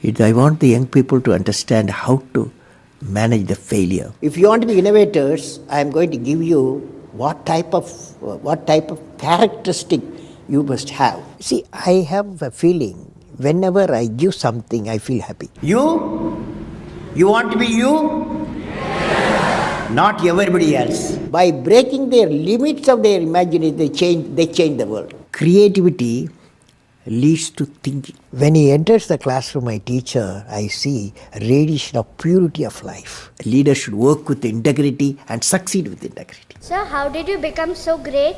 I want the young people to understand how to manage the failure. If you want to be innovators, I am going to give you what type of characteristic you must have. See, I have a feeling whenever I give something, I feel happy. You want to be you, not everybody else. By breaking their limits of their imagination, they change the world. Creativity leads to thinking. When he enters the classroom, my teacher, I see a radiation of purity of life. A leader should work with integrity and succeed with integrity. Sir, how did you become so great?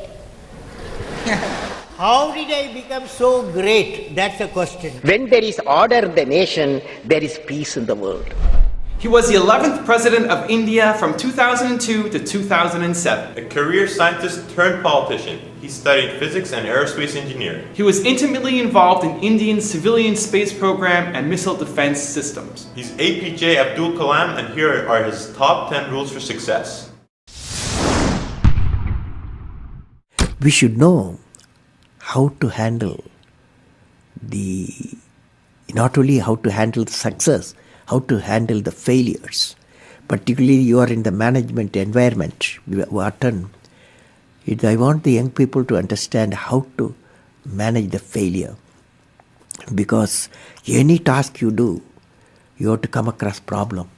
How did I become so great? That's a question. When there is order in the nation, there is peace in the world. He was the 11th President of India from 2002 to 2007. A career scientist turned politician. He studied physics and aerospace engineering. He was intimately involved in India's civilian space program and missile defense systems. He's APJ Abdul Kalam, and here are his top 10 rules for success. We should know how to handle not only how to handle the success, how to handle the failures. Particularly you are in the management environment, Wharton. I want the young people to understand how to manage the failure. Because any task you do, you have to come across problem.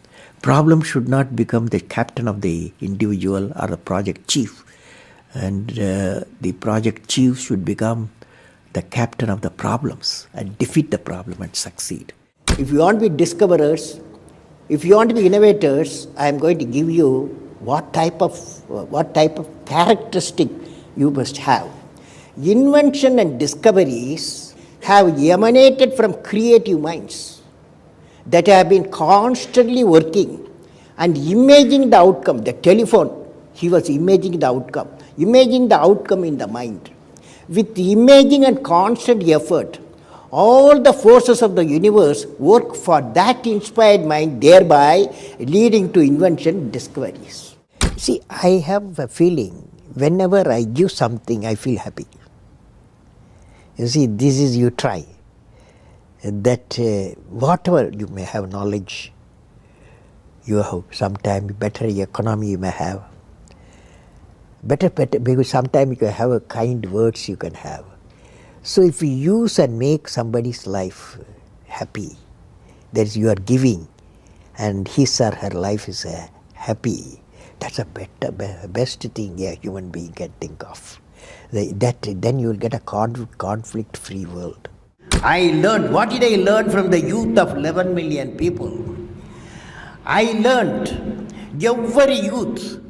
Problem should not become the captain of the individual or the project chief. And the project chief should become the captain of the problems and defeat the problem and succeed. If you want to be discoverers, if you want to be innovators, I am going to give you what type of characteristic you must have. Invention and discoveries have emanated from creative minds that have been constantly working and imagining the outcome. The telephone, he was imagining the outcome in the mind. With imaging and constant effort, all the forces of the universe work for that inspired mind, thereby leading to invention and discoveries. See, I have a feeling whenever I give something, I feel happy. You see, this is you try. That whatever you may have knowledge, you have sometimes better economy you may have. Better, because sometimes you have a kind words you can have. So if you use and make somebody's life happy, that is you are giving, and his or her life is happy, that's a best thing a human being can think of. Then you will get a conflict-free world. What did I learn from the youth of 11 million people? I learned every youth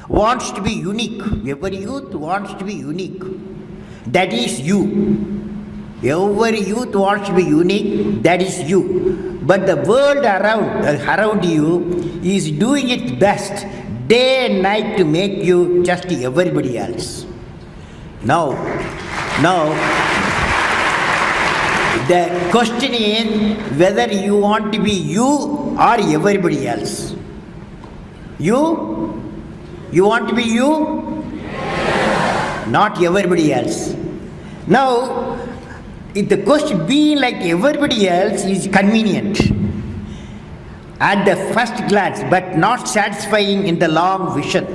wants to be unique. Every youth wants to be unique. That is you. Every youth wants to be unique. That is you. But the world around you is doing its best day and night to make you just everybody else. Now, the question is whether you want to be you or everybody else. You want to be you? Not everybody else. Now, if the question being like everybody else is convenient at the first glance, but not satisfying in the long vision.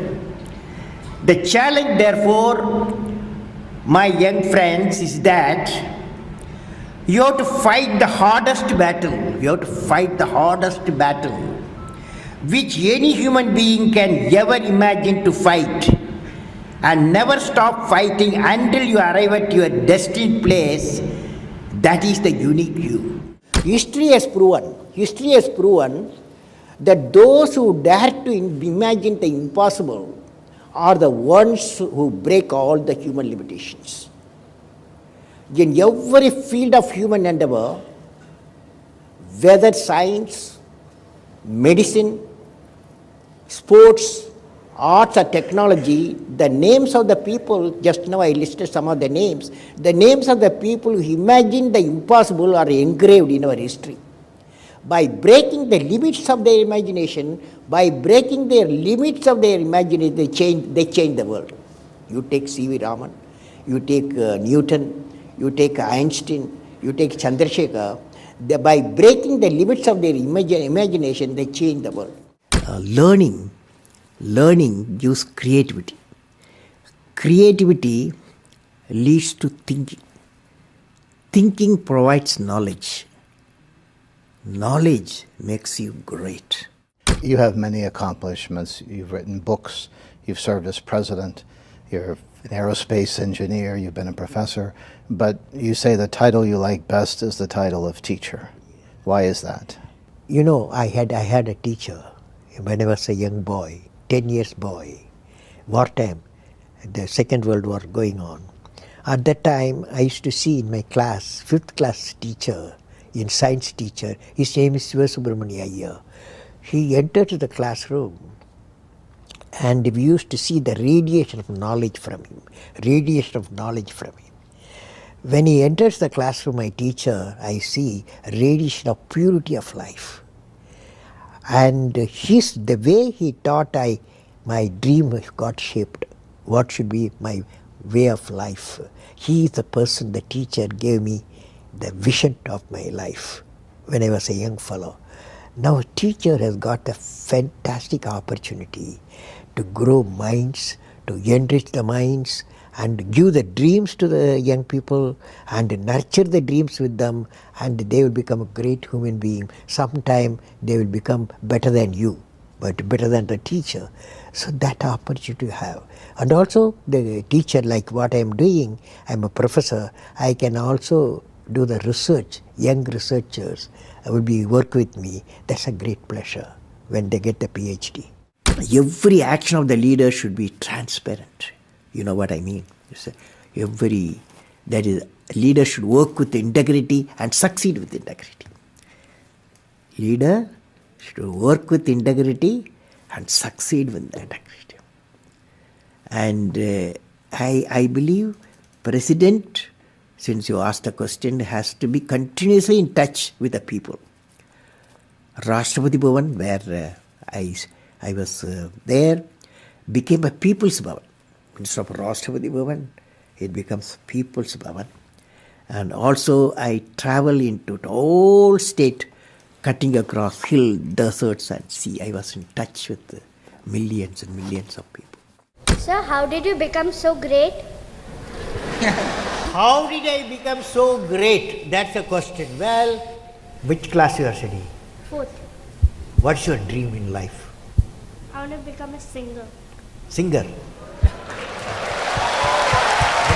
The challenge, therefore, my young friends, is that you have to fight the hardest battle. You have to fight the hardest battle which any human being can ever imagine to fight, and never stop fighting until you arrive at your destined place. That is the unique you. History has proven that those who dare to imagine the impossible are the ones who break all the human limitations. In every field of human endeavor, whether science, medicine, sports, arts or technology, the names of the people, just now I listed some of the names of the people who imagined the impossible are engraved in our history. By breaking the limits of their imagination, they change the world. You take C.V. Raman, you take Newton, you take Einstein, you take Chandrasekhar. By breaking the limits of their imagination, they change the world. Learning gives creativity. Creativity leads to thinking. Thinking provides knowledge. Knowledge makes you great. You have many accomplishments. You've written books. You've served as president. You're an aerospace engineer. You've been a professor. But you say the title you like best is the title of teacher. Why is that? You know, I had a teacher when I was a young boy, 10 years boy, wartime, the Second World War going on. At that time, I used to see in my class, 5th class teacher, in science teacher, his name is Subramania Iyer. He entered the classroom and we used to see the radiation of knowledge from him, When he enters the classroom, my teacher, I see a radiation of purity of life. And the way he taught, my dream got shaped. What should be my way of life? He is the person, the teacher gave me the vision of my life when I was a young fellow. Now a teacher has got a fantastic opportunity to grow minds, to enrich the minds, and give the dreams to the young people and nurture the dreams with them, and they will become a great human being. Sometime they will become better than you, but better than the teacher. So that opportunity you have. And also the teacher, like what I am doing, I am a professor, I can also do the research. Young researchers will work with me. That's a great pleasure when they get the PhD. Every action of the leader should be transparent. You know what I mean? That is, leader should work with integrity and succeed with integrity. Leader should work with integrity and succeed with integrity. And I believe President, since you asked the question, has to be continuously in touch with the people. Rashtrapati Bhavan, where I was there, became a People's Bhavan. Instead of Rashtrapati Bhavan, it becomes People's Bhavan. And also I travel into the whole state, cutting across hill, deserts and sea. I was in touch with millions and millions of people. Sir, how did you become so great? How did I become so great? That's the question. Well, which class you are studying? 4th. What's your dream in life? I want to become a singer. Singer.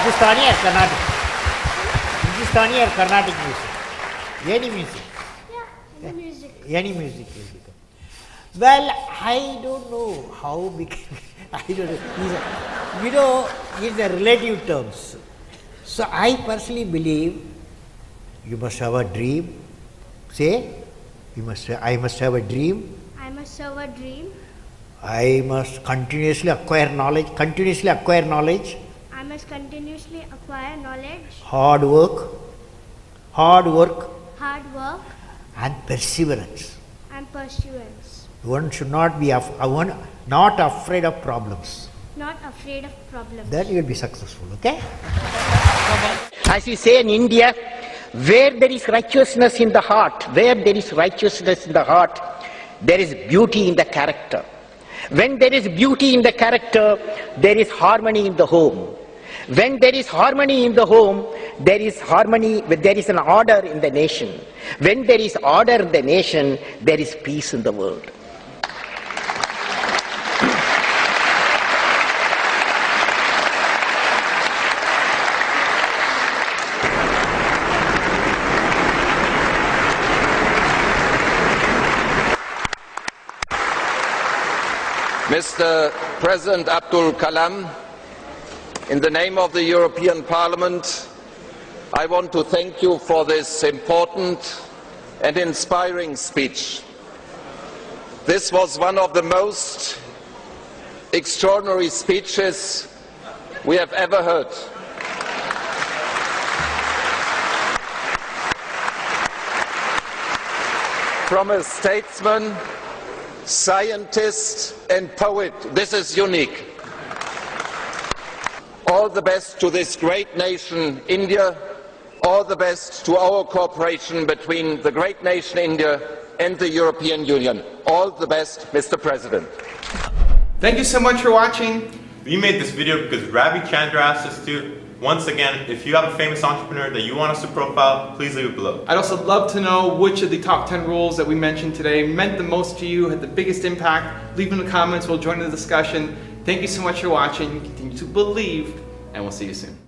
Hindustani or Carnatic? Hindustani or Carnatic music? Any music? Yeah, music. Any music will become. Well, I don't know how became. I don't know. It's a relative terms. So I personally believe you must have a dream. Say, I must have a dream. I must have a dream. I must continuously acquire knowledge. I must continuously acquire knowledge. Hard work. Hard work. And perseverance. And pursuance. One should not be not afraid of problems. Not afraid of problems. Then you will be successful, okay? As we say in India, where there is righteousness in the heart, there is beauty in the character. When there is beauty in the character, there is harmony in the home. When there is harmony in the home, there is an order in the nation. When there is order in the nation, there is peace in the world. Mr. President Abdul Kalam, in the name of the European Parliament, I want to thank you for this important and inspiring speech. This was one of the most extraordinary speeches we have ever heard. From a statesman, scientist and poet, this is unique. All the best to this great nation, India. all the best to our cooperation between the great nation India and the European Union. All the best, Mr. President. Thank you so much for watching. We made this video because Ravi Chandra asked us to. Once again, if you have a famous entrepreneur that you want us to profile, please leave it below. I'd also love to know which of the top 10 rules that we mentioned today meant the most to you, had the biggest impact. Leave in the comments, we'll join in the discussion. Thank you so much for watching. Continue to believe, and we'll see you soon.